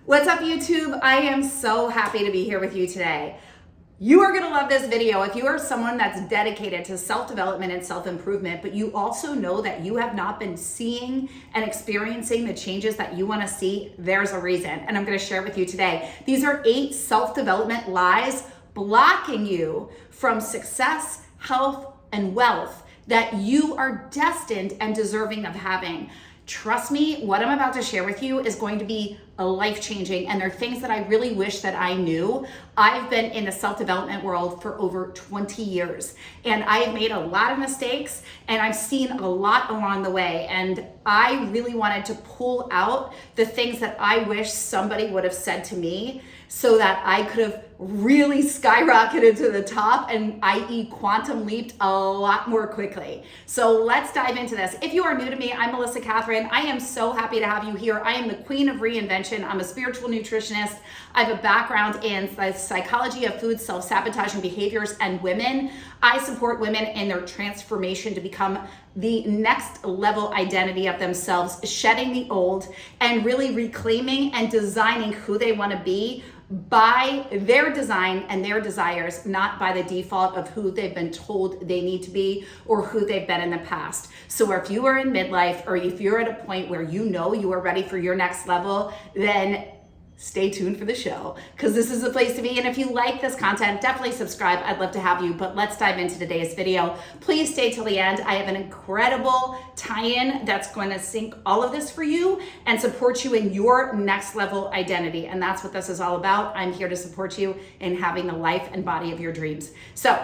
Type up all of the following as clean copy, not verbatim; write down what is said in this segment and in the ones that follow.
What's up, YouTube? I am so happy to be here with you today. You are going to love this video if you are someone that's dedicated to self-development and self-improvement, but you also know that you have not been seeing and experiencing the changes that you want to see. There's a reason, and I'm going to share it with you today. These are 8 self-development lies blocking you from success, health, and wealth that you are destined and deserving of having. Trust me, what I'm about to share with you is going to be life-changing, and they're things that I really wish that I knew. I've been in the self-development world for over 20 years, and I have made a lot of mistakes, and I've seen a lot along the way, and I really wanted to pull out the things that I wish somebody would have said to me so that I could have really skyrocketed to the top and i.e. quantum leaped a lot more quickly. So let's dive into this. If you are new to me, I'm Kathryn. I am so happy to have you here. I am the queen of reinvention. I'm a spiritual nutritionist. I have a background in the psychology of food, self-sabotaging behaviors, and women. I support women in their transformation to become the next level identity of themselves, shedding the old and really reclaiming and designing who they want to be by their design and their desires, not by the default of who they've been told they need to be or who they've been in the past. So if you are in midlife, or if you're at a point where you know you are ready for your next level, then stay tuned for the show, because this is the place to be. And if you like this content, definitely subscribe. I'd love to have you, but let's dive into today's video. Please stay till the end. I have an incredible tie-in that's going to sync all of this for you and support you in your next level identity. And that's what this is all about. I'm here to support you in having the life and body of your dreams. So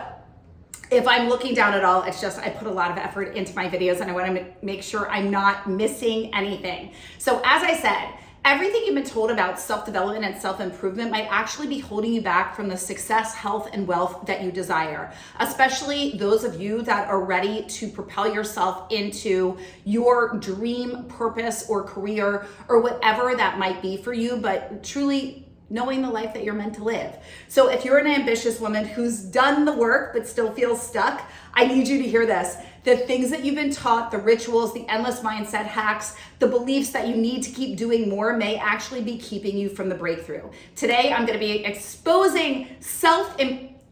if I'm looking down at all, it's just I put a lot of effort into my videos, and I want to make sure I'm not missing anything. So as I said, everything you've been told about self-development and self-improvement might actually be holding you back from the success, health, and wealth that you desire, especially those of you that are ready to propel yourself into your dream purpose or career or whatever that might be for you, but truly knowing the life that you're meant to live. So if you're an ambitious woman who's done the work but still feels stuck, I need you to hear this. The things that you've been taught, the rituals, the endless mindset hacks, the beliefs that you need to keep doing more may actually be keeping you from the breakthrough. Today, I'm going to be exposing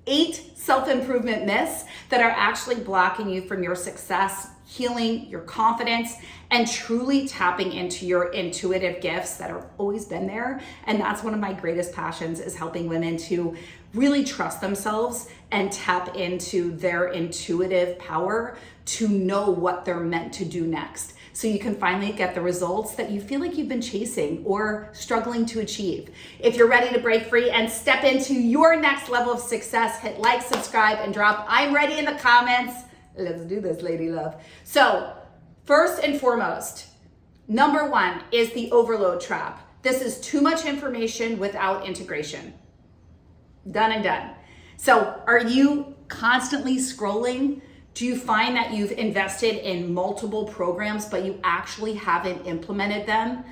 8 self-improvement myths that are actually blocking you from your success, healing, your confidence, and truly tapping into your intuitive gifts that have always been there. And that's one of my greatest passions, is helping women to really trust themselves and tap into their intuitive power to know what they're meant to do next, so you can finally get the results that you feel like you've been chasing or struggling to achieve. If you're ready to break free and step into your next level of success, hit like, subscribe, and drop "I'm ready" in the comments. Let's do this, lady love. So first and foremost, number 1 is the overload trap. This is too much information without integration. Done and done. So are you constantly scrolling? Do you find that you've invested in multiple programs, but you actually haven't implemented them?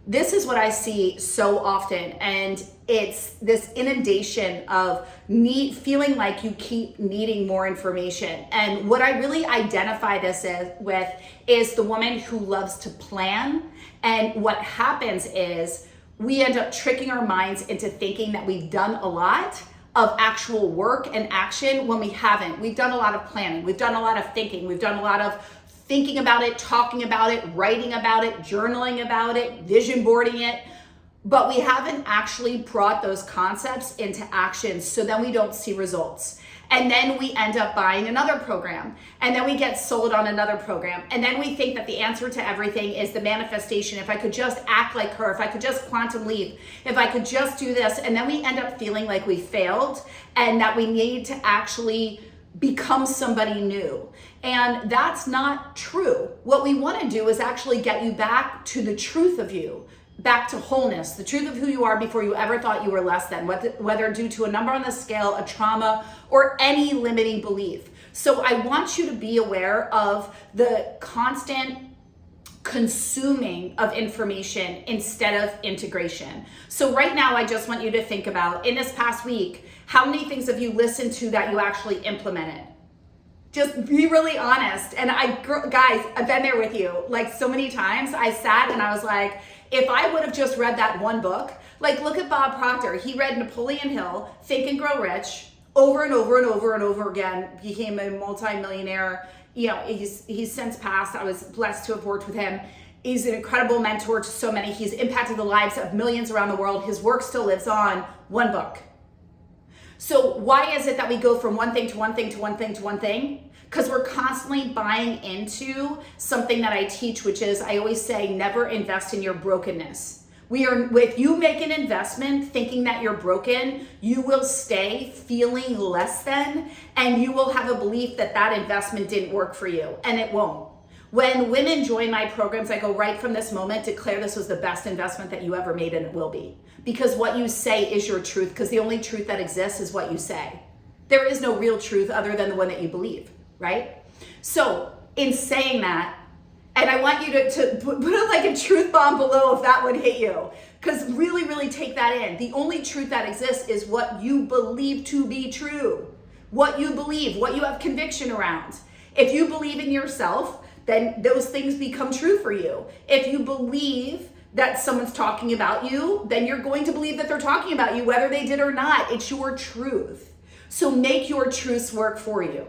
This is what I see so often, and it's this inundation of feeling like you keep needing more information. And what I really identify this with is the woman who loves to plan. And what happens is we end up tricking our minds into thinking that we've done a lot of actual work and action when we haven't. We've done a lot of planning. We've done a lot of thinking. We've done a lot of thinking about it, talking about it, writing about it, journaling about it, vision boarding it, but we haven't actually brought those concepts into action, so then we don't see results. And then we end up buying another program, and then we get sold on another program, and then we think that the answer to everything is the manifestation. If I could just act like her, if I could just quantum leap, if I could just do this, and then we end up feeling like we failed and that we need to actually become somebody new. And that's not true. What we want to do is actually get you back to the truth of you, back to wholeness, the truth of who you are before you ever thought you were less than, whether due to a number on the scale, a trauma, or any limiting belief. So I want you to be aware of the constant consuming of information instead of integration. So right now, I just want you to think about, in this past week, how many things have you listened to that you actually implemented? Just be really honest. And guys, I've been there with you. Like so many times I sat and I was like, if I would have just read that one book, Like, look at Bob Proctor. He read Napoleon Hill, Think and Grow Rich, over and over and over and over again, became a multi-millionaire. You know, he's since passed. I was blessed to have worked with him. He's an incredible mentor to so many. He's impacted the lives of millions around the world. His work still lives on. One book. So why is it that we go from one thing to one thing to one thing to one thing? Because we're constantly buying into something that I teach, which is, I always say, never invest in your brokenness. If you make an investment thinking that you're broken, you will stay feeling less than, and you will have a belief that that investment didn't work for you, and it won't. When women join my programs, I go, right from this moment, declare this was the best investment that you ever made, and it will be. Because what you say is your truth, because the only truth that exists is what you say. There is no real truth other than the one that you believe, right? So in saying that, and I want you to put like a truth bomb below if that would hit you, because really, really take that in. The only truth that exists is what you believe to be true. What you believe, what you have conviction around. If you believe in yourself, then those things become true for you. If you believe that someone's talking about you, then you're going to believe that they're talking about you, whether they did or not. It's your truth. So make your truths work for you.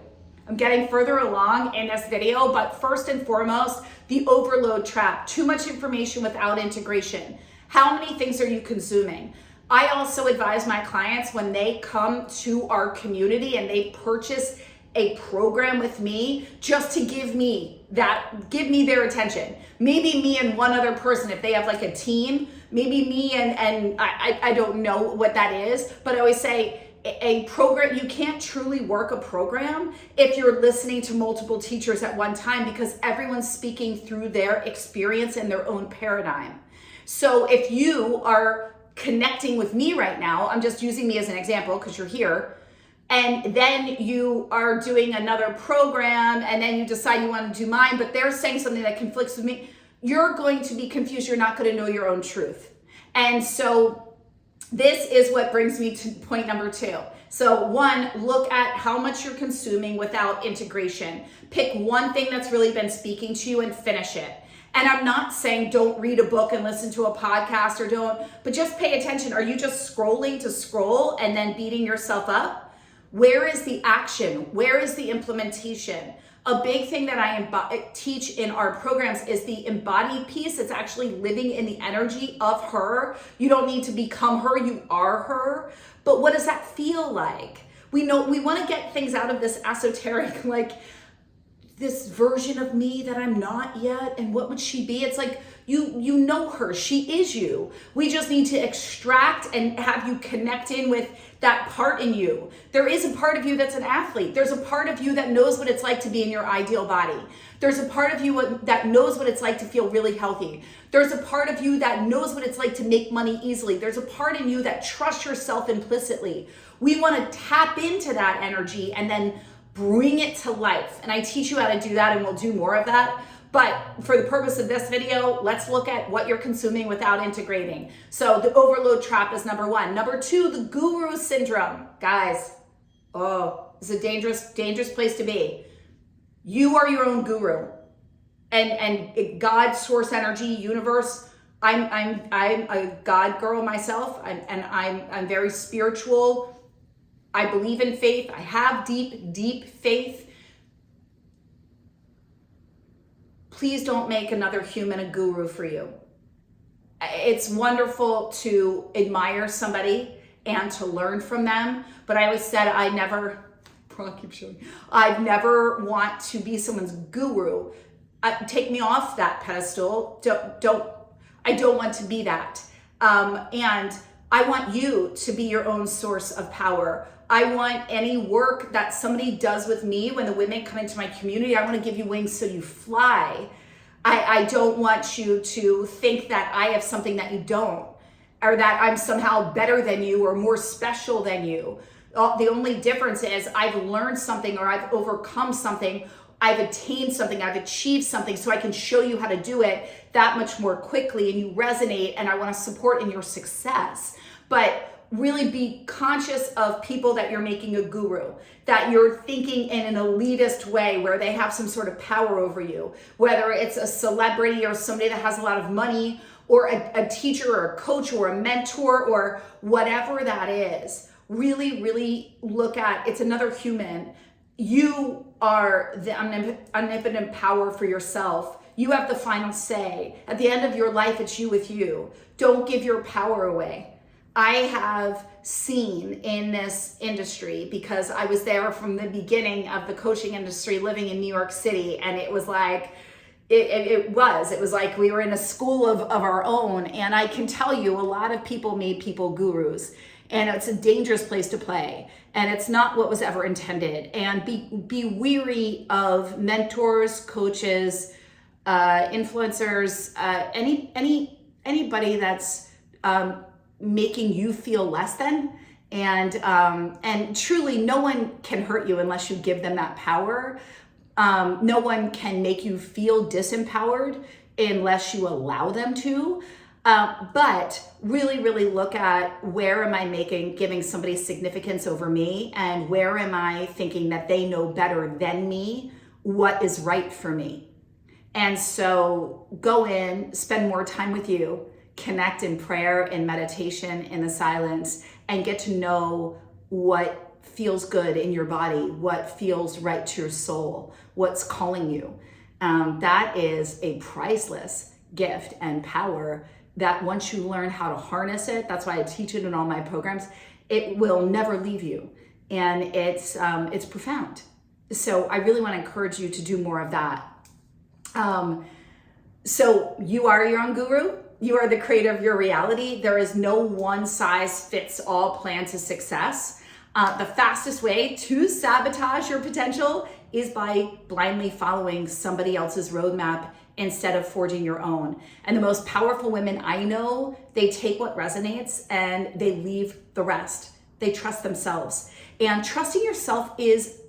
I'm getting further along in this video, but first and foremost, the overload trap. Too much information without integration. How many things are you consuming? I also advise my clients when they come to our community and they purchase a program with me, just to give me their attention. Maybe me and one other person, if they have like a team, maybe me and I don't know what that is, but I always say, a program, you can't truly work a program if you're listening to multiple teachers at one time, because everyone's speaking through their experience and their own paradigm. So if you are connecting with me right now, I'm just using me as an example because you're here, and then you are doing another program and then you decide you want to do mine, but they're saying something that conflicts with me, you're going to be confused. You're not going to know your own truth. And so this is what brings me to point number 2. So 1, look at how much you're consuming without integration. Pick one thing that's really been speaking to you and finish it. And I'm not saying don't read a book and listen to a podcast but just pay attention. Are you just scrolling to scroll and then beating yourself up? Where is the action? Where is the implementation? A big thing that I teach in our programs is the embodied piece. It's actually living in the energy of her. You don't need to become her, you are her. But what does that feel like? We want to get things out of this esoteric, like this version of me that I'm not yet, and what would she be? It's like, you know her, she is you. We just need to extract and have you connect in with that part in you. There is a part of you that's an athlete. There's a part of you that knows what it's like to be in your ideal body. There's a part of you that knows what it's like to feel really healthy. There's a part of you that knows what it's like to make money easily. There's a part in you that trusts yourself implicitly. We want to tap into that energy and then bring it to life. And I teach you how to do that, and we'll do more of that. But for the purpose of this video, let's look at what you're consuming without integrating. So the overload trap is number 1. Number 2, the guru syndrome. Guys, it's a dangerous place to be. You are your own guru. And God, source energy, universe, I'm a God girl myself, and I'm very spiritual. I believe in faith. I have deep faith. Please don't make another human a guru for you. It's wonderful to admire somebody and to learn from them, but I always said I never want to be someone's guru. Take me off that pedestal. I don't want to be that. And I want you to be your own source of power. I want any work that somebody does with me, when the women come into my community, I want to give you wings so you fly. I don't want you to think that I have something that you don't, or that I'm somehow better than you or more special than you. The only difference is I've learned something, or I've overcome something, I've attained something, I've achieved something, so I can show you how to do it that much more quickly, and you resonate, and I want to support in your success. But really be conscious of people that you're making a guru, that you're thinking in an elitist way where they have some sort of power over you, whether it's a celebrity or somebody that has a lot of money, or a teacher or a coach or a mentor or whatever that is, really, really look at, it's another human. You are the omnipotent power for yourself. You have the final say. At the end of your life, it's you with you. Don't give your power away. I have seen in this industry, because I was there from the beginning of the coaching industry, living in New York City, and it was like, it was like we were in a school of our own. And I can tell you, a lot of people made people gurus, and it's a dangerous place to play. And it's not what was ever intended. And be weary of mentors, coaches, influencers, anybody that's making you feel less than. And truly, no one can hurt you unless you give them that power. No one can make you feel disempowered unless you allow them to. But really, really look at, where am I giving somebody significance over me, and where am I thinking that they know better than me what is right for me? And so go in, spend more time with you, connect in prayer and meditation in the silence, and get to know what feels good in your body, what feels right to your soul, what's calling you. That is a priceless gift and power that once you learn how to harness it, that's why I teach it in all my programs, it will never leave you. And it's profound. So I really want to encourage you to do more of that. So you are your own guru. You are the creator of your reality. There is no one size fits all plan to success. The fastest way to sabotage your potential is by blindly following somebody else's roadmap instead of forging your own. And the most powerful women I know, they take what resonates and they leave the rest. They trust themselves. And trusting yourself is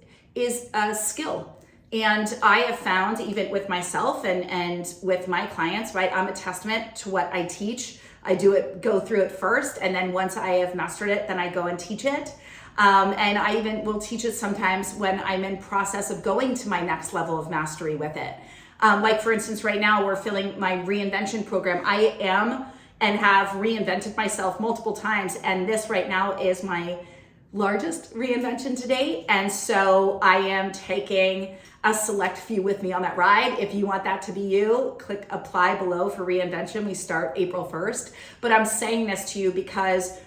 a skill. And I have found, even with myself and with my clients, right, I'm a testament to what I teach. I go through it first, and then once I have mastered it, then I go and teach it. And I even will teach it sometimes when I'm in process of going to my next level of mastery with it. Like for instance, right now we're filling my Reinvention program. I am and have reinvented myself multiple times, and this right now is my largest reinvention to date. And so I am taking a select few with me on that ride. If you want that to be you, click apply below for Reinvention. We start April 1st. But I'm saying this to you because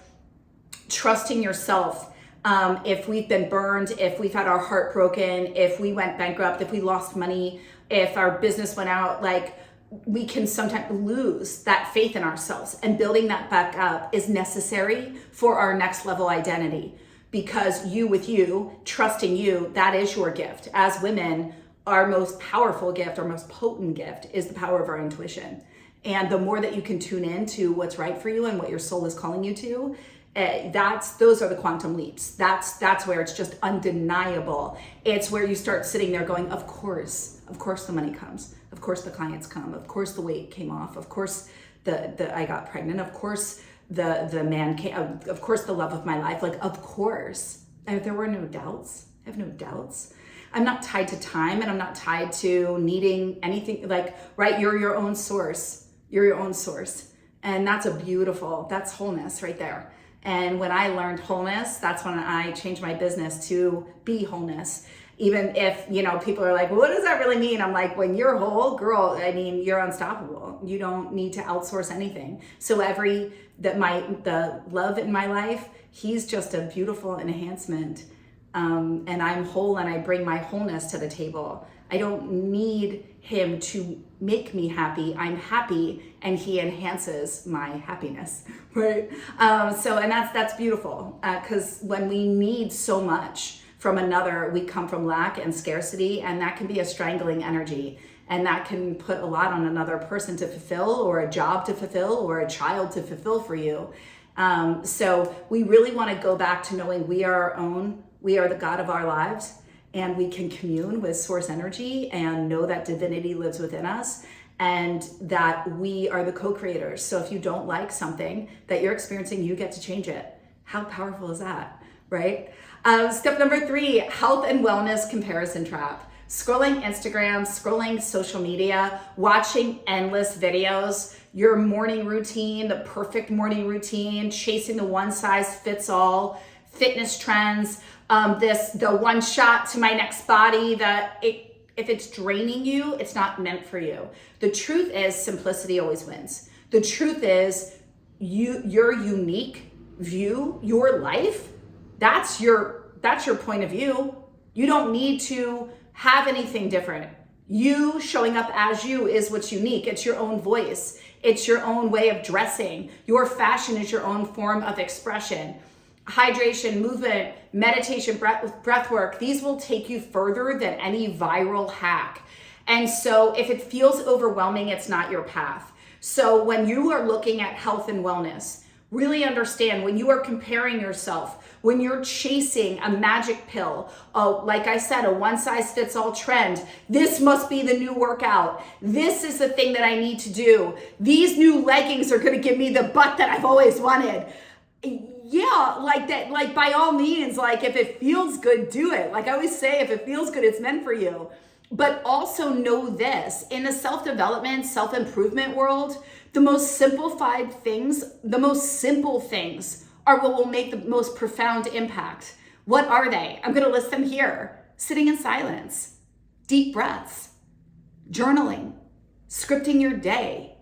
trusting yourself, if we've been burned, if we've had our heart broken, if we went bankrupt, if we lost money, if our business went out, like, we can sometimes lose that faith in ourselves, and building that back up is necessary for our next level identity. Because you with you, trusting you, that is your gift. As women, our most powerful gift, our most potent gift is the power of our intuition. And the more that you can tune in to what's right for you and what your soul is calling you to, those are the quantum leaps. That's where it's just undeniable. It's where you start sitting there going, of course the money comes. Of course the clients come. Of course the weight came off. Of course I got pregnant. Of course the man came. Of course the love of my life. Like, of course. And there were no doubts. I have no doubts. I'm not tied to time, and I'm not tied to needing anything. Like, right, you're your own source. You're your own source. And that's that's wholeness right there. And when I learned wholeness, that's when I changed my business to be wholeness. Even if, people are like, well, what does that really mean? I'm like, when you're whole, girl, I mean, you're unstoppable. You don't need to outsource anything. So the love in my life, he's just a beautiful enhancement. And I'm whole, and I bring my wholeness to the table. I don't need him to make me happy. I'm happy, and he enhances my happiness, right? And that's beautiful, because when we need so much from another, we come from lack and scarcity, and that can be a strangling energy, and that can put a lot on another person to fulfill, or a job to fulfill, or a child to fulfill for you. So we really want to go back to knowing we are our own, we are the God of our lives, and we can commune with source energy and know that divinity lives within us, and that we are the co-creators. So if you don't like something that you're experiencing, you get to change it. How powerful is that, right? Step number 3, health and wellness comparison trap. Scrolling Instagram, scrolling social media, watching endless videos, your morning routine, the perfect morning routine, chasing the one size fits all, fitness trends, the one shot to my next body, if it's draining you, it's not meant for you. The truth is simplicity always wins. The truth is your unique view, your life, that's your point of view. You don't need to have anything different. You showing up as you is what's unique. It's your own voice. It's your own way of dressing. Your fashion is your own form of expression. Hydration, movement, meditation, breath work, these will take you further than any viral hack. And so if it feels overwhelming, it's not your path. So when you are looking at health and wellness, really understand when you are comparing yourself, when you're chasing a magic pill, like I said, a one size fits all trend, this must be the new workout. This is the thing that I need to do. These new leggings are going to give me the butt that I've always wanted. Yeah, like that, like by all means, like if it feels good, do it. Like I always say, if it feels good, it's meant for you. But also know this, in the self-development, self-improvement world, the most simplified things, the most simple things are what will make the most profound impact. What are they? I'm going to list them here. Sitting in silence, deep breaths, journaling, scripting your day,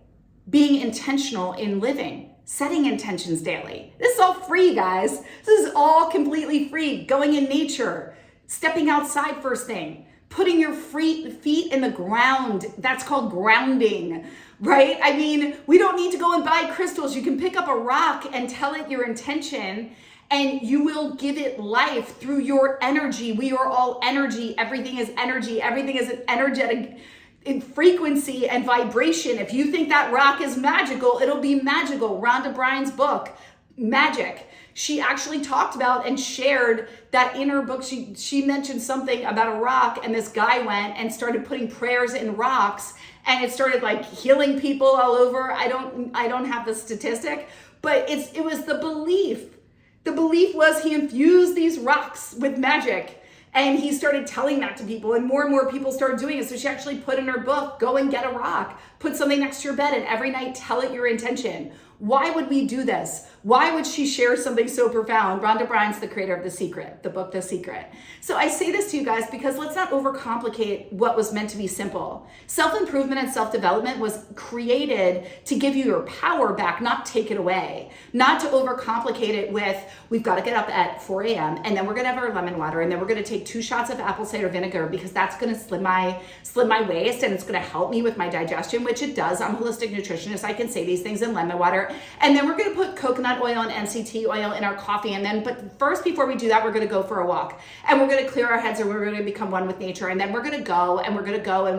being intentional in living, setting intentions daily. This is all free, guys. This is all completely free. Going in nature, stepping outside first thing, putting your feet in the ground. That's called grounding, right? I mean, we don't need to go and buy crystals. You can pick up a rock and tell it your intention, and you will give it life through your energy. We are all energy. Everything is energy. Everything is an energetic in frequency and vibration. If you think that rock is magical, it'll be magical. Rhonda Bryan's book, Magic, she actually talked about and shared that in her book. She mentioned something about a rock, and this guy went and started putting prayers in rocks, and it started like healing people all over. I don't have the statistic, but it was the belief. The belief was he infused these rocks with magic. And he started telling that to people, and more people started doing it. So she actually put in her book, go and get a rock, put something next to your bed, and every night tell it your intention. Why would we do this? Why would she share something so profound? Rhonda Bryan's the creator of The Secret, the book, The Secret. So I say this to you guys because let's not overcomplicate what was meant to be simple. Self-improvement and self-development was created to give you your power back, not take it away. Not to overcomplicate it with, we've got to get up at 4 a.m. and then we're going to have our lemon water, and then we're going to take 2 shots of apple cider vinegar because that's going to slim my waist and it's going to help me with my digestion, which it does. I'm a holistic nutritionist. I can say these things in lemon water. And then we're going to put coconut oil and MCT oil in our coffee. But first, before we do that, we're going to go for a walk, and we're going to clear our heads, and we're going to become one with nature. And then we're going to go and we're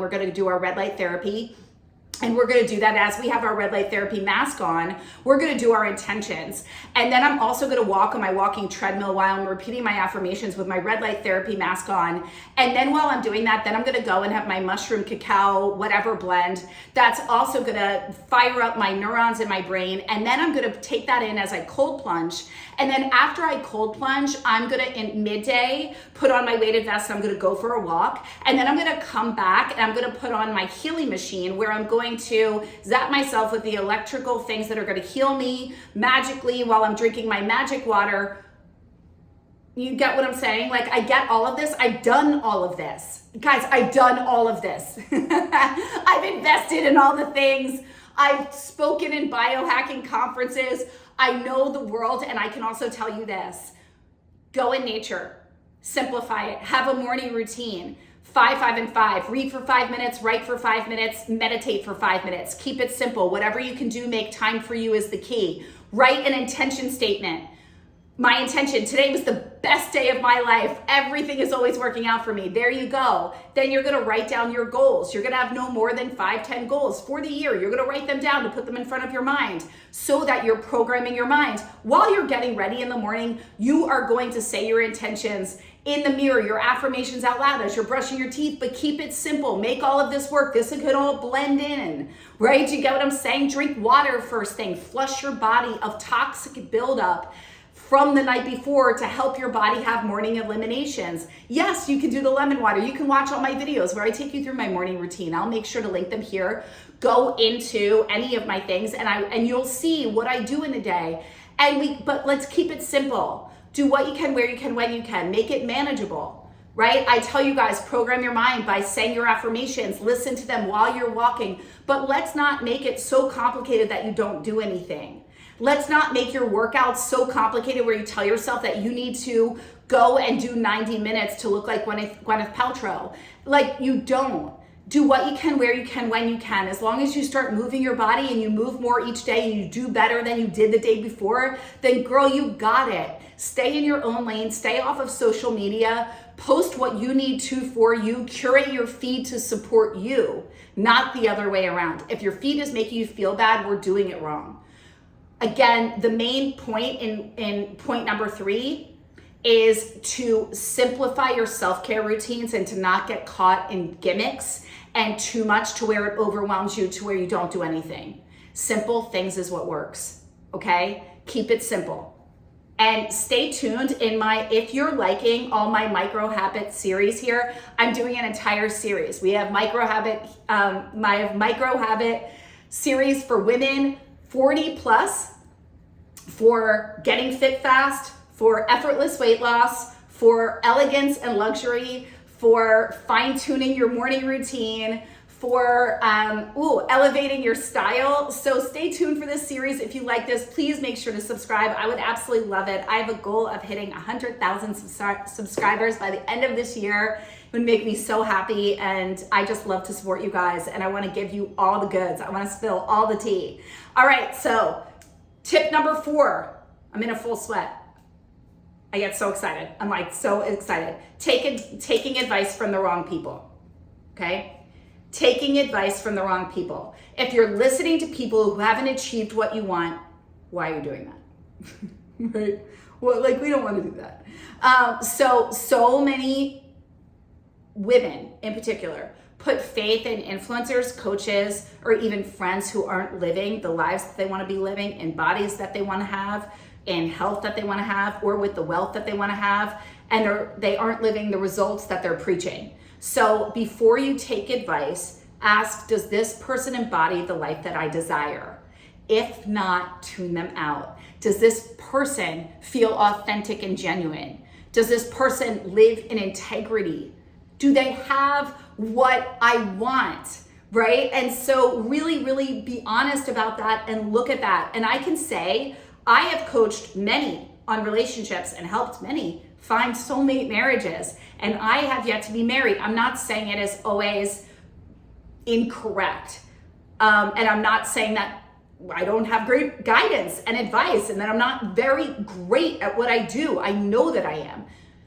going to do our red light therapy. And we're going to do that as we have our red light therapy mask on. We're going to do our intentions. And then I'm also going to walk on my walking treadmill while I'm repeating my affirmations with my red light therapy mask on. And then while I'm doing that, then I'm going to go and have my mushroom cacao, whatever blend. That's also going to fire up my neurons in my brain. And then I'm going to take that in as I cold plunge. And then after I cold plunge, I'm going to, in midday, put on my weighted vest, and I'm going to go for a walk. And then I'm going to come back and I'm going to put on my healing machine, where I'm going to zap myself with the electrical things that are going to heal me magically while I'm drinking my magic water. You get what I'm saying? Like, I get all of this. I've done all of this. Guys, I've done all of this. I've invested in all the things. I've spoken in biohacking conferences. I know the world, and I can also tell you this. Go in nature. Simplify it. Have a morning routine. 5, 5, and 5. Read for 5 minutes, write for 5 minutes, meditate for 5 minutes. Keep it simple. Whatever you can do, make time for you is the key. Write an intention statement. My intention, today was the best day of my life. Everything is always working out for me. There you go. Then you're going to write down your goals. You're going to have no more than 5, 10 goals for the year. You're going to write them down to put them in front of your mind so that you're programming your mind. While you're getting ready in the morning, you are going to say your intentions in the mirror, your affirmations out loud as you're brushing your teeth, but keep it simple. Make all of this work. This could all blend in, right? You get what I'm saying? Drink water first thing. Flush your body of toxic buildup. from the night before to help your body have morning eliminations. Yes, you can do the lemon water. You can watch all my videos where I take you through my morning routine. I'll make sure to link them here. Go into any of my things and you'll see what I do in a day. But let's keep it simple. Do what you can, where you can, when you can. Make it manageable, right? I tell you guys, program your mind by saying your affirmations, listen to them while you're walking, but let's not make it so complicated that you don't do anything. Let's not make your workouts so complicated where you tell yourself that you need to go and do 90 minutes to look like Gwyneth Paltrow. Like, you don't. Do what you can, where you can, when you can. As long as you start moving your body and you move more each day and you do better than you did the day before, then girl, you got it. Stay in your own lane, stay off of social media, post what you need to for you, curate your feed to support you, not the other way around. If your feed is making you feel bad, we're doing it wrong. Again, the main point in point number 3 is to simplify your self-care routines and to not get caught in gimmicks and too much to where it overwhelms you to where you don't do anything. Simple things is what works, okay? Keep it simple. And stay tuned if you're liking all my micro habit series here, I'm doing an entire series. We have my micro habit series for women 40 plus, for getting fit fast, for effortless weight loss, for elegance and luxury, for fine-tuning your morning routine, for elevating your style. So stay tuned for this series. If you like this, please make sure to subscribe. I would absolutely love it. I have a goal of hitting 100,000 subscribers by the end of this year. It would make me so happy, and I just love to support you guys, and I want to give you all the goods. I want to spill all the tea. All right, so tip number 4. I'm in a full sweat. I get so excited. I'm like so excited. Taking advice from the wrong people, okay? Taking advice from the wrong people. If you're listening to people who haven't achieved what you want, why are you doing that? Right? Well, like, we don't want to do that. So many women in particular put faith in influencers, coaches, or even friends who aren't living the lives that they want to be living, in bodies that they want to have, in health that they want to have, or with the wealth that they want to have, and they aren't living the results that they're preaching. So before you take advice, ask, does this person embody the life that I desire? If not, tune them out. Does this person feel authentic and genuine? Does this person live in integrity? Do they have what I want, right? And so really, really be honest about that and look at that. And I can say, I have coached many on relationships and helped many find soulmate marriages, and I have yet to be married. I'm not saying it is always incorrect. And I'm not saying that I don't have great guidance and advice and that I'm not very great at what I do. I know that I am.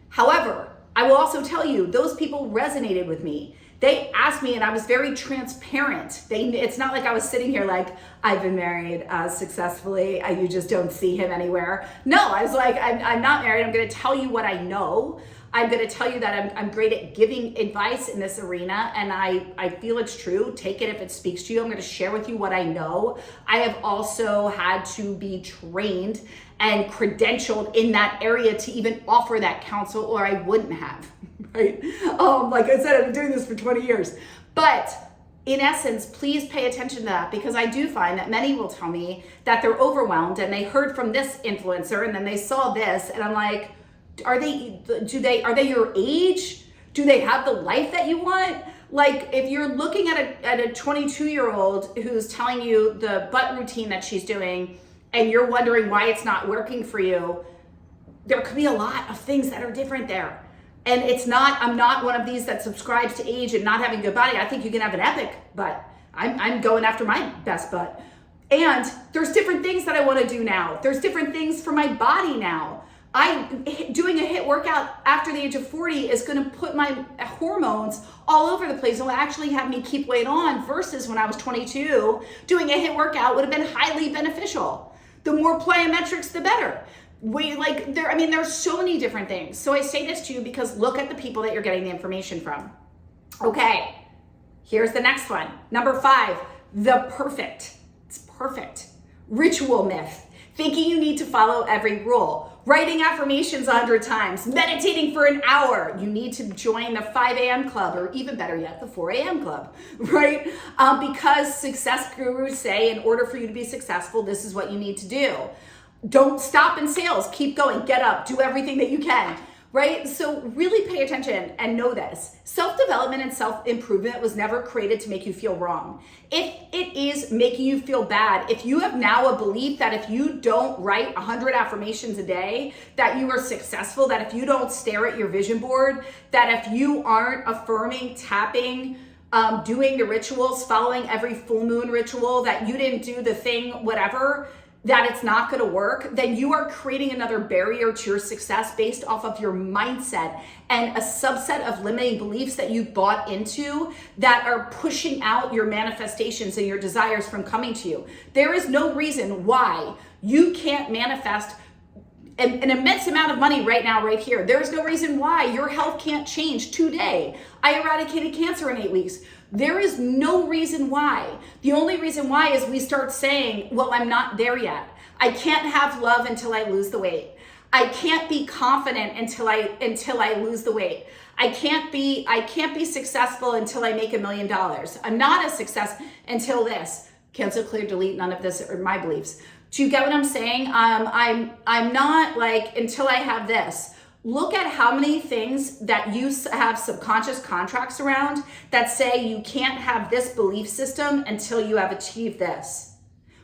However, I will also tell you, those people resonated with me. They asked me and I was very transparent. It's not like I was sitting here like, I've been married successfully, you just don't see him anywhere. No, I was like, I'm not married. I'm gonna tell you what I know. I'm gonna tell you that I'm great at giving advice in this arena, and I feel it's true. Take it if it speaks to you. I'm gonna share with you what I know. I have also had to be trained and credentialed in that area to even offer that counsel, or I wouldn't have, right? Like I said, I've been doing this for 20 years. But in essence, please pay attention to that, because I do find that many will tell me that they're overwhelmed and they heard from this influencer and then they saw this, and I'm like, are they your age? Do they have the life that you want? Like, if you're looking at a 22-year-old who's telling you the butt routine that she's doing and you're wondering why it's not working for you, there could be a lot of things that are different there. And I'm not one of these that subscribes to age and not having a good body. I think you can have an epic butt. I'm going after my best butt. And there's different things that I want to do now. There's different things for my body now. Doing a HIIT workout after the age of 40 is going to put my hormones all over the place and will actually have me keep weight on, versus when I was 22, doing a HIIT workout would have been highly beneficial. The more plyometrics, the better. There's so many different things. So I say this to you because look at the people that you're getting the information from. Okay, here's the next one. Number 5, it's perfect ritual myth. thinking you need to follow every rule, writing affirmations 100 times, meditating for an hour. You need to join the 5 a.m. club, or even better yet, the 4 a.m. club, right? Because success gurus say in order for you to be successful, this is what you need to do. Don't stop in sales, keep going, get up, do everything that you can. Right? So really pay attention and know this. Self-development and self-improvement was never created to make you feel wrong. If it is making you feel bad, if you have now a belief that if you don't write 100 affirmations a day, that you are successful, that if you don't stare at your vision board, that if you aren't affirming, tapping, doing the rituals, following every full moon ritual, that you didn't do the thing, whatever, that it's not going to work, then you are creating another barrier to your success based off of your mindset and a subset of limiting beliefs that you bought into that are pushing out your manifestations and your desires from coming to you. There is no reason why you can't manifest an immense amount of money right now, right here. There's no reason why your health can't change today. I eradicated cancer in 8 weeks. There is no reason why. The only reason why is we start saying, well, I'm not there yet. I can't have love until I lose the weight. I can't be confident until I lose the weight. I can't be successful until I make $1 million. I'm not a success until this. Cancel, clear, delete, none of this are my beliefs. Do you get what I'm saying? I'm not like until I have this. Look at how many things that you have subconscious contracts around that say you can't have this belief system until you have achieved this.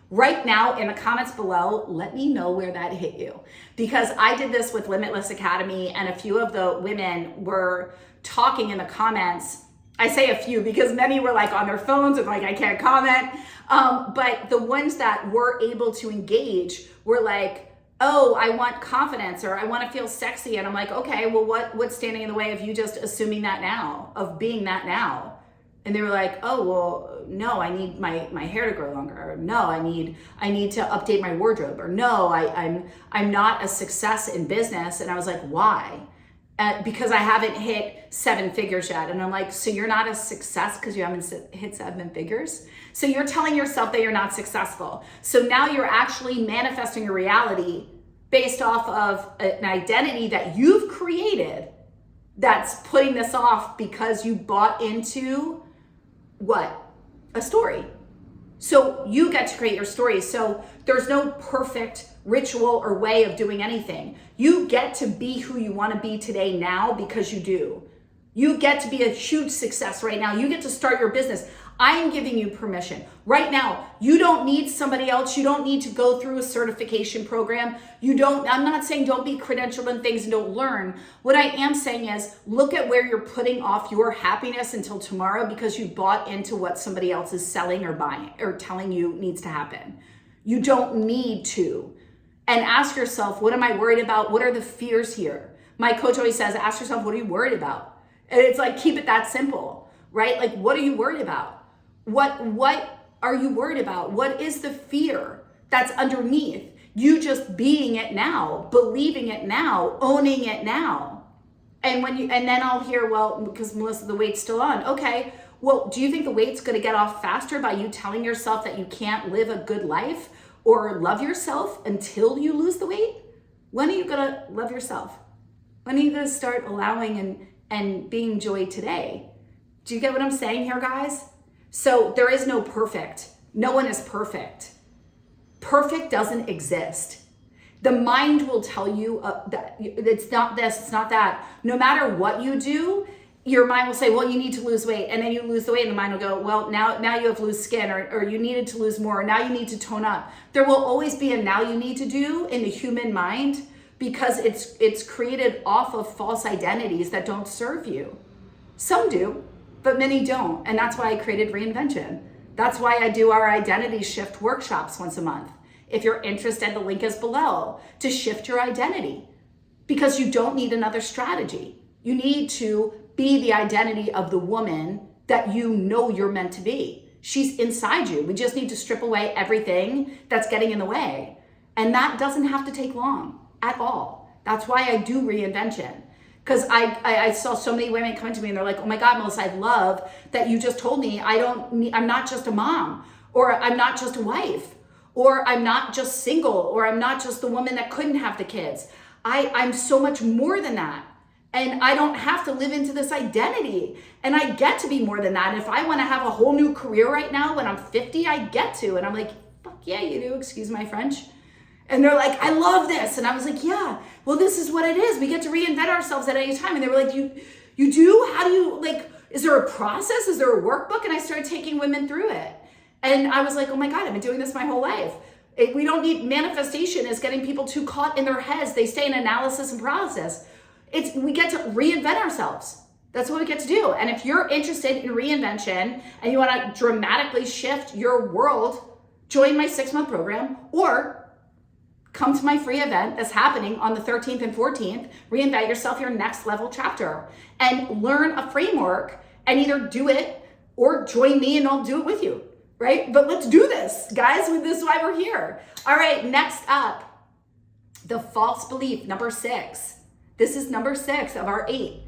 Right now in the comments below, let me know where that hit you. Because I did this with Limitless Academy and a few of the women were talking in the comments. I say a few because many were like on their phones and like, I can't comment. But the ones that were able to engage were like, oh, I want confidence or I want to feel sexy. And I'm like, okay, well, what's standing in the way of you just assuming that now, of being that now? And they were like, oh, well, no, I need my hair to grow longer. Or no, I need to update my wardrobe. Or no, I'm not a success in business. And I was like, why? Because I haven't hit 7 figures yet. And I'm like, so you're not a success because you haven't hit 7 figures? So you're telling yourself that you're not successful. So now you're actually manifesting a reality based off of an identity that you've created that's putting this off because you bought into what? A story. So you get to create your story. So there's no perfect ritual or way of doing anything. You get to be who you want to be today now because you do. You get to be a huge success right now. You get to start your business. I am giving you permission. Right now, you don't need somebody else. You don't need to go through a certification program. I'm not saying don't be credentialed in things and don't learn. What I am saying is look at where you're putting off your happiness until tomorrow because you bought into what somebody else is selling or buying or telling you needs to happen. You don't need to. And ask yourself, what am I worried about? What are the fears here? My coach always says, ask yourself, what are you worried about? And it's like, keep it that simple, right? Like, what are you worried about? What are you worried about? What is the fear that's underneath you just being it now, believing it now, owning it now? And then I'll hear, well, because Melissa, the weight's still on. Okay, well, do you think the weight's going to get off faster by you telling yourself that you can't live a good life or love yourself until you lose the weight? When are you going to love yourself? When are you going to start allowing and being joy today? Do you get what I'm saying here, guys? So there is no perfect. No one is perfect. Perfect doesn't exist. The mind will tell you that it's not this, it's not that. No matter what you do, your mind will say, well, you need to lose weight. And then you lose the weight and the mind will go, well, now you have loose skin or you needed to lose more. Or now you need to tone up. There will always be a now you need to do in the human mind because it's created off of false identities that don't serve you. Some do, but many don't. And that's why I created Reinvention. That's why I do our identity shift workshops once a month. If you're interested, the link is below to shift your identity because you don't need another strategy. You need to be the identity of the woman that you know you're meant to be. She's inside you. We just need to strip away everything that's getting in the way. And that doesn't have to take long at all. That's why I do Reinvention. Because I saw so many women come to me and they're like, oh my God, Melissa, I love that you just told me I'm not just a mom, or I'm not just a wife, or I'm not just single, or I'm not just the woman that couldn't have the kids. I'm so much more than that. And I don't have to live into this identity. And I get to be more than that. And if I want to have a whole new career right now when I'm 50, I get to. And I'm like, fuck yeah, you do, excuse my French. And they're like, I love this. And I was like, yeah, well, this is what it is. We get to reinvent ourselves at any time. And they were like, you do? How do you, like, is there a process? Is there a workbook? And I started taking women through it. And I was like, oh my God, I've been doing this my whole life. We don't need manifestation is getting people too caught in their heads. They stay in analysis and paralysis. We get to reinvent ourselves. That's what we get to do. And if you're interested in reinvention and you want to dramatically shift your world, join my 6-month program or come to my free event that's happening on the 13th and 14th, Reinvent Yourself, Your Next Level Chapter, and learn a framework and either do it or join me and I'll do it with you. Right? But let's do this, guys. This is why we're here. All right, next up, the false belief, number 6. This is number 6 of our 8.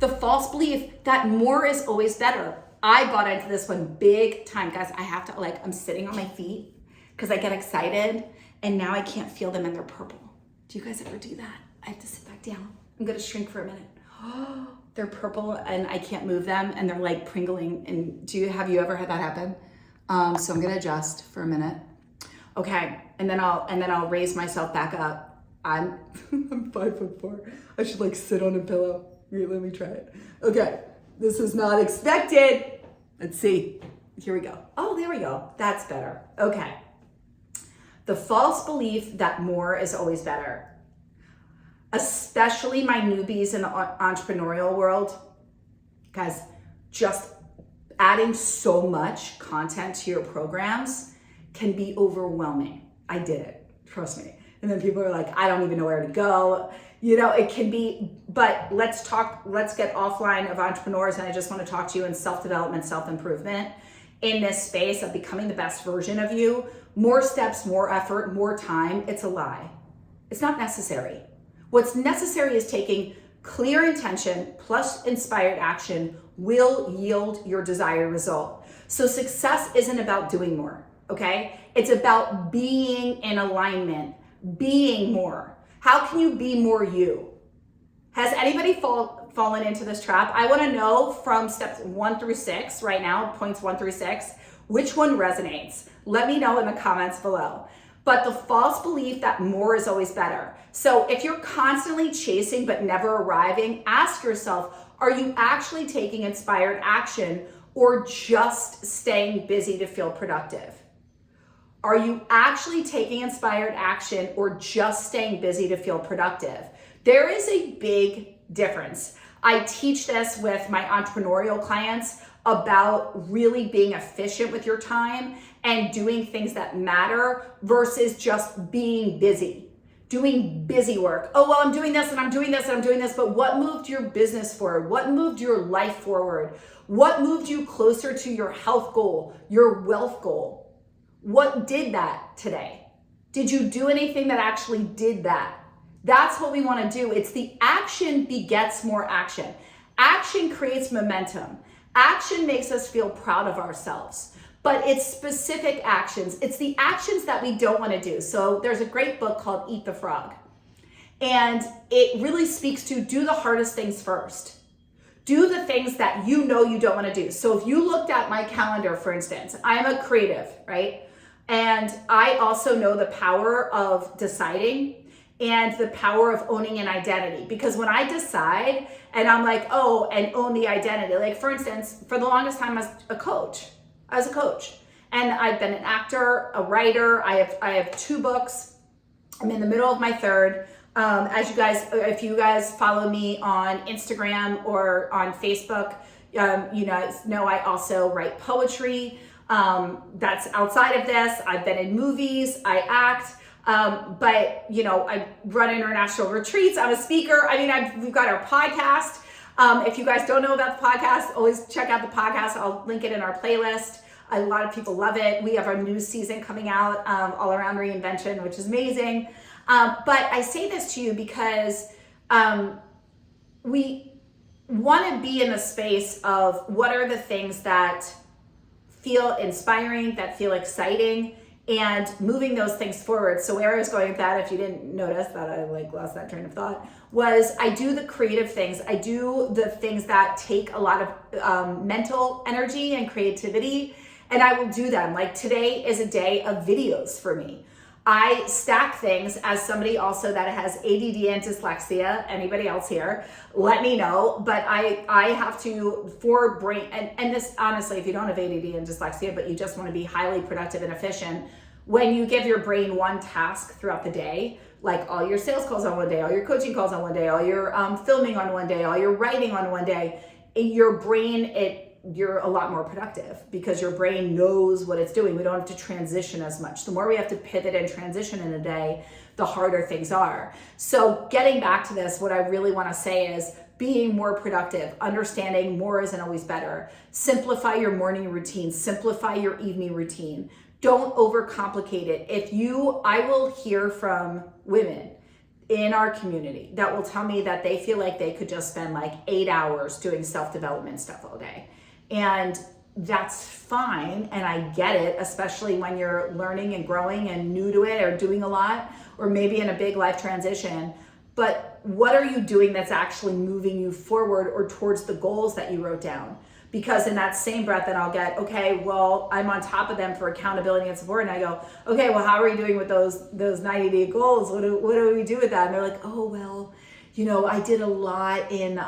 The false belief that more is always better. I bought into this one big time, guys. I have to, I'm sitting on my feet because I get excited and now I can't feel them and they're purple. Do you guys ever do that? I have to sit back down. I'm going to shrink for a minute. Oh, they're purple and I can't move them and they're like pringling. And have you ever had that happen? So I'm gonna adjust for a minute. Okay, and then I'll raise myself back up. I'm 5'4". I should sit on a pillow. Here, let me try it. Okay, this is not expected. Let's see. Here we go. Oh, there we go. That's better. Okay. The false belief that more is always better. Especially my newbies in the entrepreneurial world. Guys, just adding so much content to your programs can be overwhelming. I did it, trust me. And then people are like, I don't even know where to go. It can be, but let's get offline of entrepreneurs. And I just want to talk to you in self-development, self-improvement in this space of becoming the best version of you. More steps, more effort, more time. It's a lie. It's not necessary. What's necessary is taking clear intention plus inspired action will yield your desired result. So success isn't about doing more, okay? It's about being in alignment, being more. How can you be more you? Has anybody fallen into this trap? I wanna know from steps 1 through 6 right now, points 1 through 6, which one resonates? Let me know in the comments below. But the false belief that more is always better. So if you're constantly chasing but never arriving, ask yourself, are you actually taking inspired action or just staying busy to feel productive? Are you actually taking inspired action or just staying busy to feel productive? There is a big difference. I teach this with my entrepreneurial clients about really being efficient with your time and doing things that matter versus just being busy. Doing busy work. Oh, well, I'm doing this and I'm doing this and I'm doing this, but what moved your business forward? What moved your life forward? What moved you closer to your health goal, your wealth goal? What did that today? Did you do anything that actually did that? That's what we want to do. It's the action begets more action. Action creates momentum. Action makes us feel proud of ourselves. But it's specific actions. It's the actions that we don't want to do. So there's a great book called Eat the Frog. And it really speaks to do the hardest things first. Do the things that you know you don't want to do. So if you looked at my calendar, for instance, I'm a creative, right? And I also know the power of deciding and the power of owning an identity. Because when I decide and I'm like, oh, and own the identity, for instance, for the longest time I was a coach. And I've been an actor, a writer. I have 2 books. I'm in the middle of my 3rd. If you guys follow me on Instagram or on Facebook, you guys know I also write poetry. That's outside of this. I've been in movies, I act, but I run international retreats. I'm a speaker. We've got our podcast. If you guys don't know about the podcast, always check out the podcast. I'll link it in our playlist. A lot of people love it. We have our new season coming out all around Reinvention, which is amazing. But I say this to you because we want to be in the space of what are the things that feel inspiring, that feel exciting, and moving those things forward. So where I was going with that, if you didn't notice that I like lost that train of thought, was I do the creative things. I do the things that take a lot of mental energy and creativity, and I will do them. Like today is a day of videos for me. I stack things. As somebody also that has ADD and dyslexia, anybody else here, let me know. But I have to, for brain, and this honestly, if you don't have ADD and dyslexia, but you just want to be highly productive and efficient, when you give your brain one task throughout the day, like all your sales calls on one day, all your coaching calls on one day, all your filming on one day, all your writing on one day, your brain, you're a lot more productive because your brain knows what it's doing. We don't have to transition as much. The more we have to pivot and transition in a day, the harder things are. So getting back to this, what I really want to say is being more productive, understanding more isn't always better. Simplify your morning routine, simplify your evening routine. Don't overcomplicate it. I will hear from women in our community that will tell me that they feel like they could just spend like 8 hours doing self-development stuff all day. And that's fine, and I get it, especially when you're learning and growing and new to it or doing a lot, or maybe in a big life transition. But what are you doing that's actually moving you forward or towards the goals that you wrote down? Because in that same breath, then I'll get, okay, well, I'm on top of them for accountability and support. And I go, okay, well, how are we doing with those 90-day goals? What do we do with that? And they're like, oh, well, I did a lot in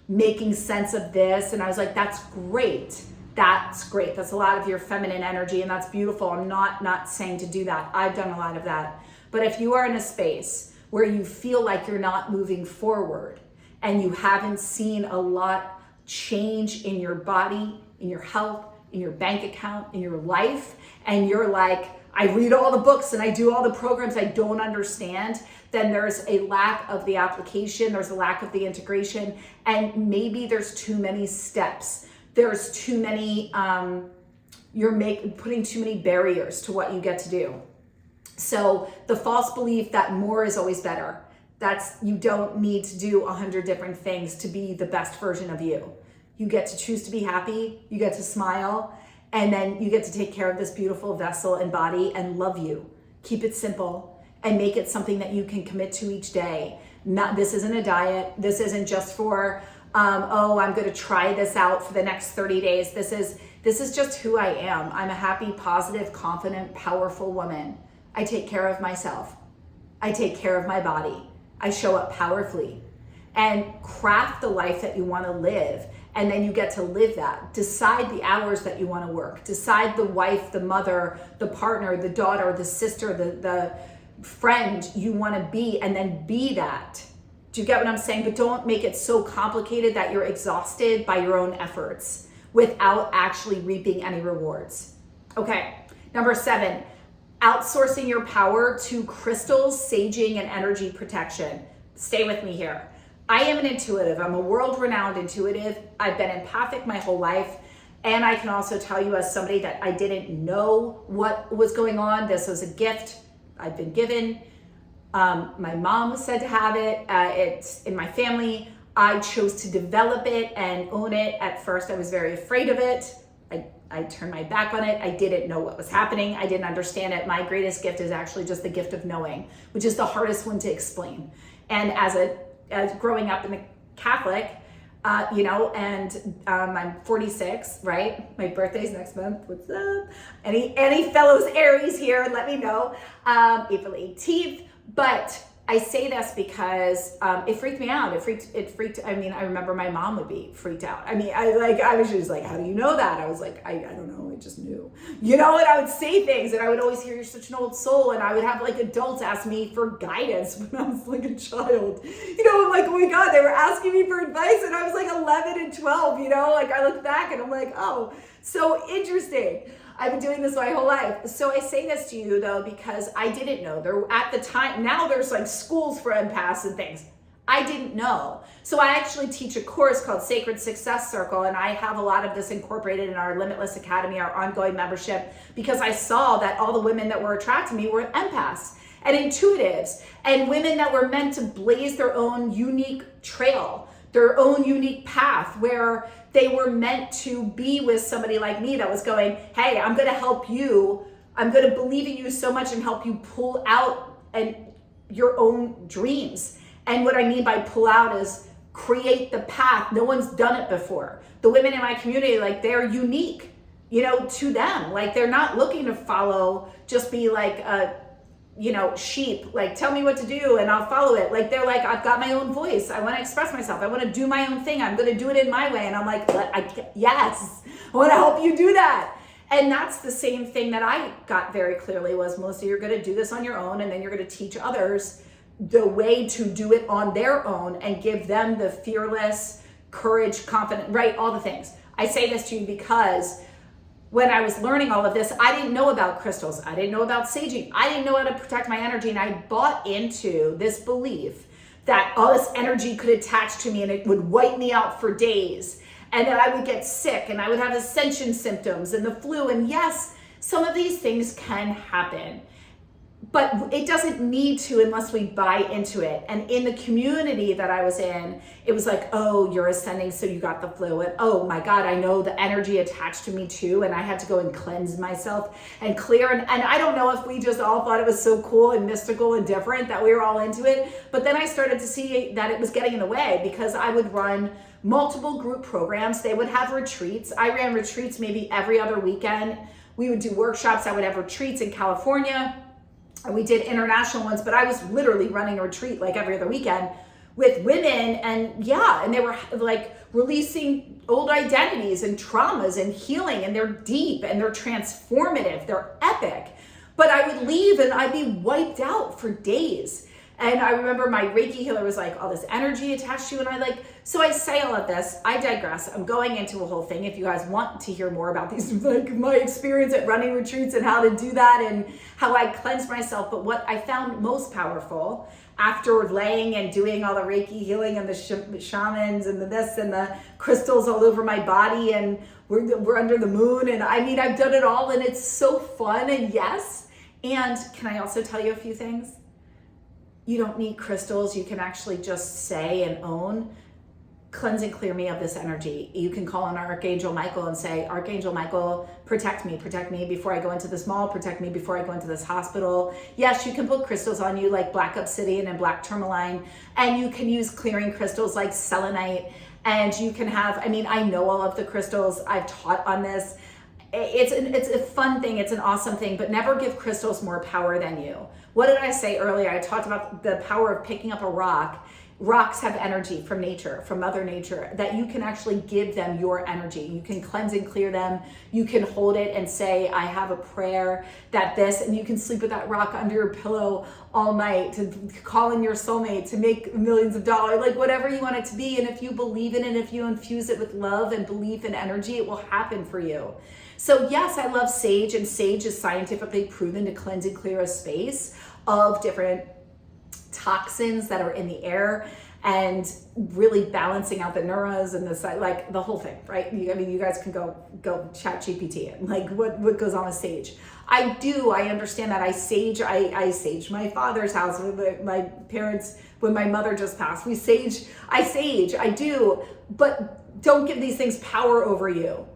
making sense of this. And I was like, that's great. That's great. That's a lot of your feminine energy, and that's beautiful. I'm not saying to do that. I've done a lot of that. But if you are in a space where you feel like you're not moving forward and you haven't seen a lot change in your body, in your health, in your bank account, in your life, and you're like, I read all the books and I do all the programs, I don't understand, then there's a lack of the application, there's a lack of the integration, and maybe there's too many steps. There's too many, you're putting too many barriers to what you get to do. So the false belief that more is always better, you don't need to do 100 different things to be the best version of you. You get to choose to be happy, you get to smile, and then you get to take care of this beautiful vessel and body and love you. Keep it simple and make it something that you can commit to each day. This isn't a diet. This isn't just for, I'm going to try this out for the next 30 days. This is just who I am. I'm a happy, positive, confident, powerful woman. I take care of myself. I take care of my body. I show up powerfully, and craft the life that you want to live. And then you get to live that. Decide the hours that you want to work. Decide the wife, the mother, the partner, the daughter, the sister, the friend you want to be, and then be that. Do you get what I'm saying? But don't make it so complicated that you're exhausted by your own efforts without actually reaping any rewards. Okay, number 7, outsourcing your power to crystals, saging, and energy protection. Stay with me here. I am an intuitive. I'm a world-renowned intuitive. I've been empathic my whole life. And I can also tell you, as somebody that I didn't know what was going on, this was a gift I've been given. My mom was said to have it. It's in my family. I chose to develop it and own it. At first, I was very afraid of it. I turned my back on it. I didn't know what was happening. I didn't understand it. My greatest gift is actually just the gift of knowing, which is the hardest one to explain. And as growing up in the Catholic, and I'm 46, right? My birthday's next month. What's up? Any fellows Aries here, let me know. April 18th. But I say this because it freaked me out. I remember my mom would be freaked out. I was just like, how do you know that? I was like, I don't know, I just knew. And I would say things, and I would always hear, you're such an old soul, and I would have like adults ask me for guidance when I was like a child. I'm like, oh my God, they were asking me for advice, and I was like 11 and 12, I look back and I'm like, oh, so interesting. I've been doing this my whole life. So I say this to you though, because I didn't know. At the time, now there's like schools for empaths and things. I didn't know. So I actually teach a course called Sacred Success Circle, and I have a lot of this incorporated in our Limitless Academy, our ongoing membership, because I saw that all the women that were attracted to me were empaths and intuitives, and women that were meant to blaze their own unique trail, their own unique path, where they were meant to be with somebody like me that was going, hey, I'm going to help you I'm going to believe in you so much and help you pull out and your own dreams. And what I mean by pull out is create the path. No one's done it before. The women in my community, like, they're unique, you know, to them. Like, they're not looking to follow, just be like a, you know, sheep, like, tell me what to do and I'll follow it. Like, they're like, I've got my own voice. I want to express myself. I want to do my own thing. I'm going to do it in my way. And I'm like, yes, I want to help you do that. And that's the same thing that I got very clearly was, Melissa, you're going to do this on your own, and then you're going to teach others the way to do it on their own and give them the fearless, courage, confidence, right? All the things. I say this to you because when I was learning all of this, I didn't know about crystals. I didn't know about saging. I didn't know how to protect my energy. And I bought into this belief that all this energy could attach to me and it would wipe me out for days. And that I would get sick and I would have ascension symptoms and the flu. And yes, some of these things can happen, but it doesn't need to unless we buy into it. And in the community that I was in, it was like, oh, you're ascending, so you got the flu. And oh my God, I know the energy attached to me too. And I had to go and cleanse myself and clear. And I don't know if we just all thought it was so cool and mystical and different that we were all into it. But then I started to see that it was getting in the way because I would run multiple group programs. They would have retreats. I ran retreats maybe every other weekend. We would do workshops. I would have retreats in California. And we did international ones, but I was literally running a retreat like every other weekend with women. And yeah, and they were like releasing old identities and traumas and healing, and they're deep and they're transformative. They're epic. But I would leave and I'd be wiped out for days. And I remember my Reiki healer was like, all this energy attached to you. And so I say all of this, I digress. I'm going into a whole thing. If you guys want to hear more about these, like my experience at running retreats and how to do that and how I cleanse myself. But what I found most powerful after laying and doing all the Reiki healing and the shamans and the this and the crystals all over my body, and we're under the moon. And I mean, I've done it all and it's so fun. And yes. And can I also tell you a few things? You don't need crystals. You can actually just say and own, cleanse and clear me of this energy. You can call on Archangel Michael and say, Archangel Michael, protect me before I go into this mall, protect me before I go into this hospital. Yes, you can put crystals on you like black obsidian and black tourmaline, and you can use clearing crystals like selenite, and you can have, I mean, I know all of the crystals. I've taught on this. It's a fun thing. It's an awesome thing, but never give crystals more power than you. What did I say earlier? I talked about the power of picking up a rock. Rocks have energy from nature, from Mother Nature, that you can actually give them your energy. You can cleanse and clear them. You can hold it and say, I have a prayer that this, and you can sleep with that rock under your pillow all night, to call in your soulmate, to make millions of dollars, like whatever you want it to be. And if you believe in it, if you infuse it with love and belief and energy, it will happen for you. So yes, I love sage, and sage is scientifically proven to cleanse and clear a space of different toxins that are in the air and really balancing out the neuras and like the whole thing, right? I mean, you guys can go chat GPT and like what goes on with sage. I understand that. I sage my father's house with my parents when my mother just passed. I do, but don't give these things power over you.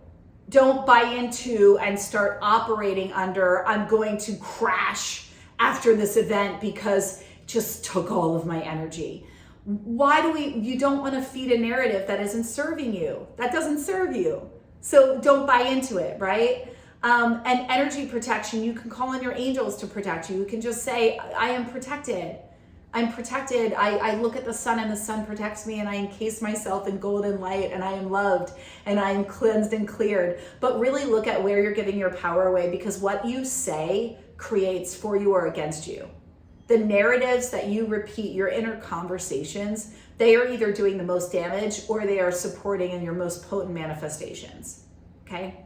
Don't buy into and start operating under, I'm going to crash after this event because it just took all of my energy. You don't want to feed a narrative that isn't serving you. That doesn't serve you. So don't buy into it, right? And energy protection, you can call on your angels to protect you. You can just say, I am protected. I'm protected. I look at the sun and the sun protects me, and I encase myself in golden light, and I am loved and I am cleansed and cleared. But really look at where you're giving your power away, because what you say creates for you or against you. The narratives that you repeat, your inner conversations, they are either doing the most damage or they are supporting in your most potent manifestations. Okay?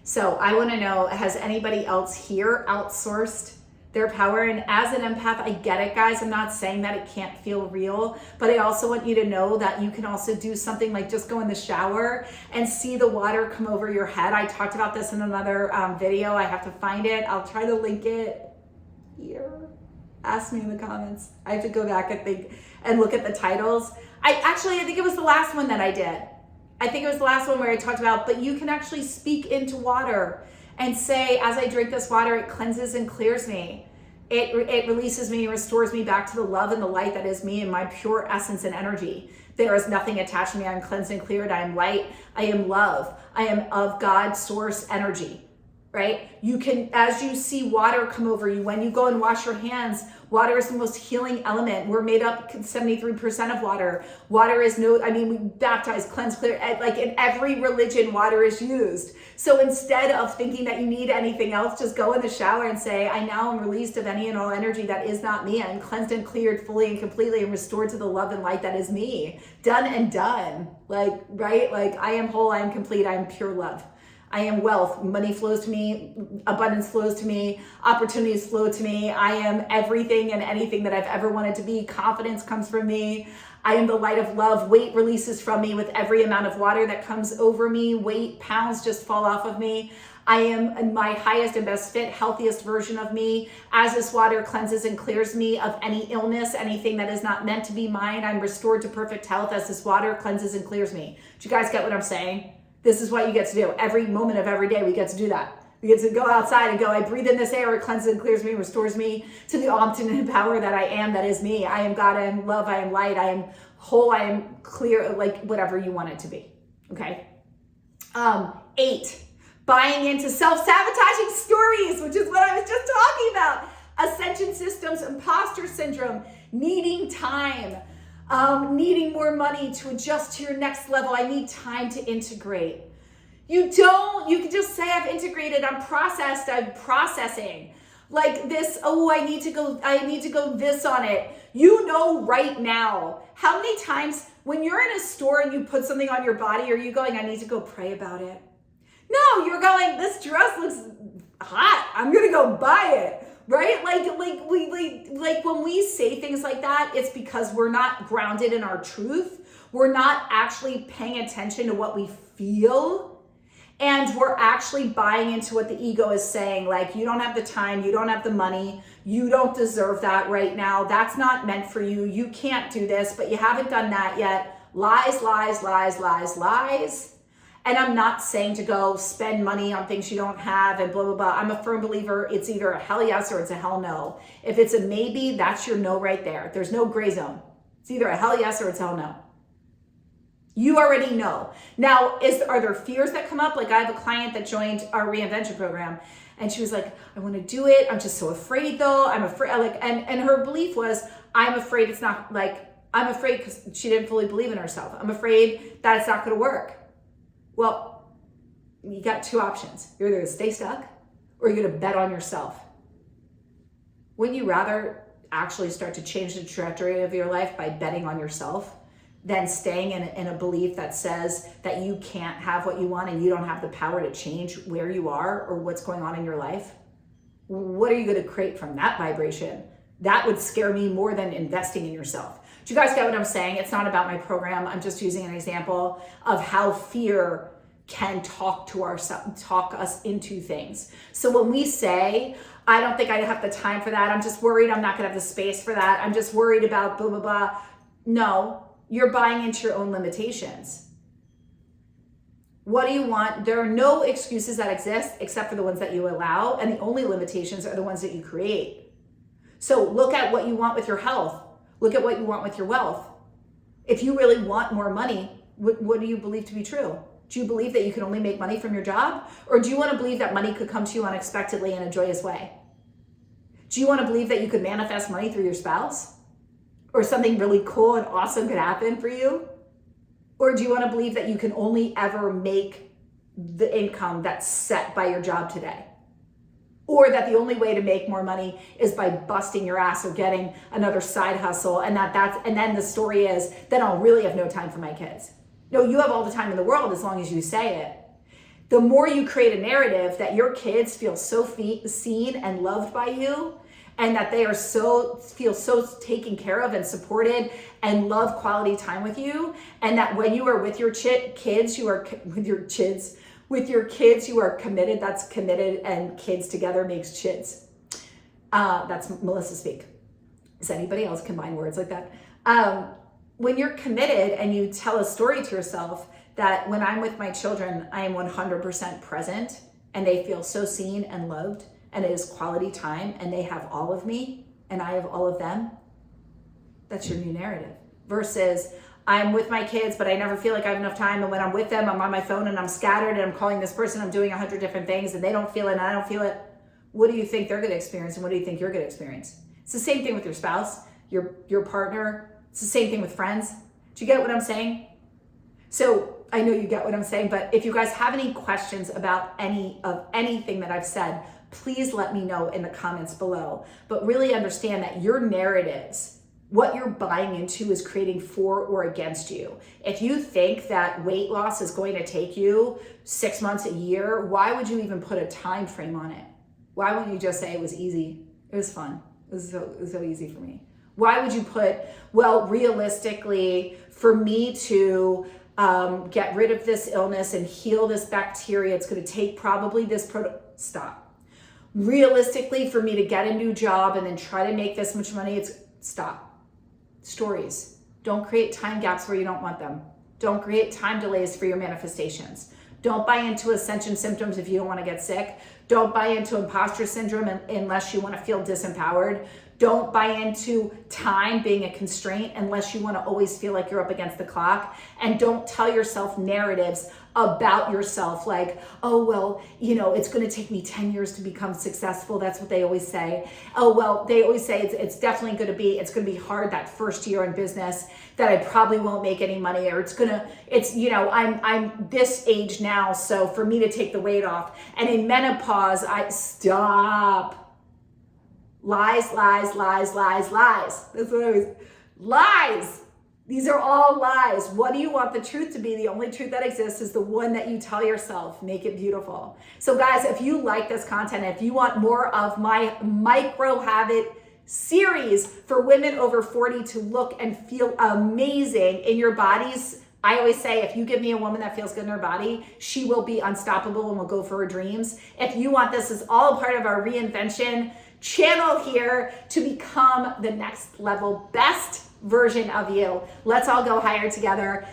So I want to know, has anybody else here outsourced their power? And as an empath, I get it, guys. I'm not saying that it can't feel real, but I also want you to know that you can also do something like just go in the shower and see the water come over your head. I talked about this in another video. I have to find it. I'll try to link it here. Ask me in the comments. I have to go back and look at the titles. I think it was the last one that I did. I think it was the last one where I talked about, but you can actually speak into water and say, as I drink this water, it cleanses and clears me. It releases me, restores me back to the love and the light that is me and my pure essence and energy. There is nothing attached to me. I'm cleansed and cleared. I am light. I am love. I am of God's source energy, right? You can, as you see water come over you, when you go and wash your hands, water is the most healing element. We're made up 73% of water. Water is we baptize, cleanse, clear, like in every religion, water is used. So instead of thinking that you need anything else, just go in the shower and say, I now am released of any and all energy that is not me. I'm cleansed and cleared fully and completely and restored to the love and light that is me. Done and done. Right? I am whole, I am complete, I am pure love. I am wealth. Money flows to me. Abundance flows to me. Opportunities flow to me. I am everything and anything that I've ever wanted to be. Confidence comes from me. I am the light of love. Weight releases from me with every amount of water that comes over me. Weight, pounds just fall off of me. I am my highest and best fit, healthiest version of me. As this water cleanses and clears me of any illness, anything that is not meant to be mine, I'm restored to perfect health as this water cleanses and clears me. Do you guys get what I'm saying? This is what you get to do. Every moment of every day, we get to do that. We get to go outside and go, I breathe in this air, it cleanses and clears me, restores me to the ultimate power that I am, that is me. I am God, I am love, I am light, I am whole, I am clear, like whatever you want it to be, okay? 8, buying into self-sabotaging stories, which is what I was just talking about. Ascension systems, imposter syndrome, needing time, needing more money to adjust to your next level. I need time to integrate. You can just say I've integrated, I'm processed, I'm processing. Like this, I need to go this on it. You know right now, how many times when you're in a store and you put something on your body, are you going, I need to go pray about it? No, you're going, this dress looks hot, I'm gonna go buy it. Right? Like when we say things like that, it's because we're not grounded in our truth. We're not actually paying attention to what we feel. And we're actually buying into what the ego is saying. Like, you don't have the time, you don't have the money, you don't deserve that right now. That's not meant for you. You can't do this, but you haven't done that yet. Lies, lies, lies, lies, lies. And I'm not saying to go spend money on things you don't have and blah, blah, blah. I'm a firm believer it's either a hell yes or it's a hell no. If it's a maybe, that's your no right there. There's no gray zone. It's either a hell yes or it's hell no. You already know. Now, are there fears that come up? Like I have a client that joined our Reinvention program and she was like, I want to do it. I'm just so afraid though. I'm afraid, and her belief was, I'm afraid because she didn't fully believe in herself. I'm afraid that it's not going to work. Well, you got 2 options. You're either going to stay stuck or you're going to bet on yourself. Wouldn't you rather actually start to change the trajectory of your life by betting on yourself than staying in a belief that says that you can't have what you want and you don't have the power to change where you are or what's going on in your life? What are you going to create from that vibration? That would scare me more than investing in yourself. Do you guys get what I'm saying? It's not about my program. I'm just using an example of how fear can talk us into things. So when we say, I don't think I have the time for that, I'm just worried I'm not gonna have the space for that, I'm just worried about blah, blah, blah. No, you're buying into your own limitations. What do you want? There are no excuses that exist except for the ones that you allow, and the only limitations are the ones that you create. So look at what you want with your health. Look at what you want with your wealth. If you really want more money, what do you believe to be true? Do you believe that you can only make money from your job? Or do you want to believe that money could come to you unexpectedly in a joyous way? Do you want to believe that you could manifest money through your spouse? Or something really cool and awesome could happen for you? Or do you want to believe that you can only ever make the income that's set by your job today? Or that the only way to make more money is by busting your ass or getting another side hustle, and then the story is, then I'll really have no time for my kids. No, you have all the time in the world as long as you say it. The more you create a narrative that your kids feel so seen and loved by you, and that they are feel so taken care of and supported and love quality time with you, and that when you are with your kids, you are committed. That's committed, and kids together makes chids. That's Melissa speak. Does anybody else combine words like that? When you're committed and you tell a story to yourself that when I'm with my children, I am 100% present and they feel so seen and loved, and it is quality time, and they have all of me and I have all of them, that's your new narrative. Versus, I'm with my kids, but I never feel like I have enough time, and when I'm with them, I'm on my phone and I'm scattered and I'm calling this person, I'm doing 100 different things, and they don't feel it and I don't feel it. What do you think they're gonna experience, and what do you think you're gonna experience? It's the same thing with your spouse, your partner. It's the same thing with friends. Do you get what I'm saying? So I know you get what I'm saying, but if you guys have any questions about anything that I've said, please let me know in the comments below. But really understand that your narratives, what you're buying into, is creating for or against you. If you think that weight loss is going to take you 6 months, a year, why would you even put a time frame on it? Why wouldn't you just say it was easy? It was fun. It was so easy for me. Why would you put, well, realistically, for me to get rid of this illness and heal this bacteria, it's going to take probably this stop. Realistically, for me to get a new job and then try to make this much money, stop. Stories. Don't create time gaps where you don't want them. Don't create time delays for your manifestations. Don't buy into ascension symptoms if you don't want to get sick. Don't buy into imposter syndrome unless you want to feel disempowered. Don't buy into time being a constraint unless you want to always feel like you're up against the clock. And don't tell yourself narratives about yourself like, oh, well, it's going to take me 10 years to become successful. That's what they always say. Oh, well, they always say it's definitely going to be hard that first year in business, that I probably won't make any money, or I'm this age now, so for me to take the weight off. And in menopause, stop. Lies, lies, lies, lies, lies. That's what I was, lies. These are all lies. What do you want the truth to be? The only truth that exists is the one that you tell yourself. Make it beautiful. So guys, if you like this content, if you want more of my micro habit series for women over 40 to look and feel amazing in your bodies, I always say, if you give me a woman that feels good in her body, she will be unstoppable and will go for her dreams. If you want this as all part of our Reinvention channel here to become the next level best version of you, let's all go higher together.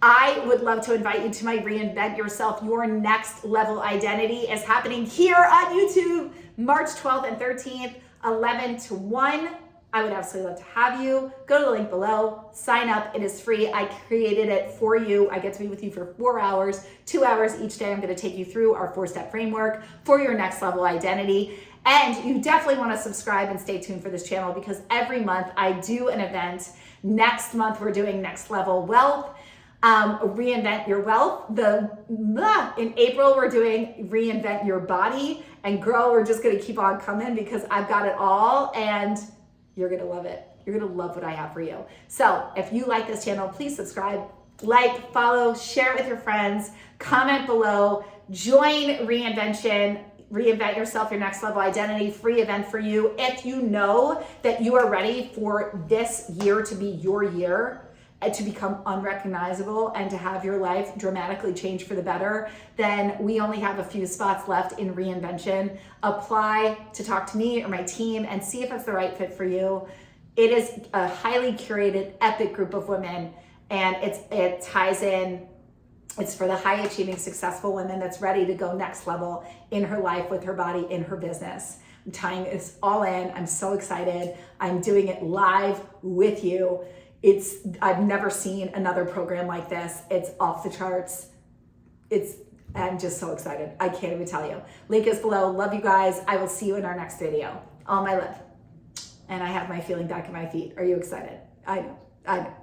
I would love to invite you to my Reinvent Yourself, Your Next Level Identity is happening here on YouTube, March 12th and 13th, 11 to 1. I would absolutely love to have you. Go to the link below, sign up. It is free. I created it for you. I get to be with you for 4 hours, 2 hours each day. I'm going to take you through our 4-step framework for your next level identity. And you definitely want to subscribe and stay tuned for this channel, because every month I do an event. Next month, we're doing Next Level Wealth, Reinvent Your Wealth. In April, we're doing Reinvent Your Body. And girl, we're just going to keep on coming, because I've got it all and you're going to love it. You're going to love what I have for you. So if you like this channel, please subscribe, like, follow, share it with your friends, comment below, join Reinvention. Reinvent Yourself, Your Next Level Identity, free event for you. If you know that you are ready for this year to be your year, and to become unrecognizable and to have your life dramatically change for the better, then we only have a few spots left in Reinvention. Apply to talk to me or my team and see if it's the right fit for you. It is a highly curated, epic group of women, and it ties in. It's for the high achieving, successful women that's ready to go next level in her life, with her body, in her business. I'm tying this all in. I'm so excited. I'm doing it live with you. I've never seen another program like this. It's off the charts. I'm just so excited. I can't even tell you. Link is below. Love you guys. I will see you in our next video. All my love. And I have my feeling back in my feet. Are you excited? I know.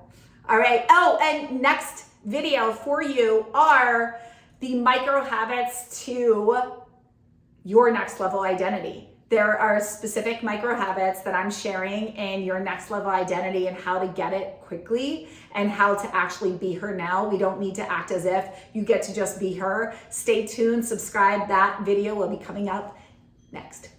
All right. Oh, and next video for you are the micro habits to your next level identity. There are specific micro habits that I'm sharing in your next level identity, and how to get it quickly and how to actually be her now. We don't need to act as if. You get to just be her. Stay tuned, subscribe. That video will be coming up next.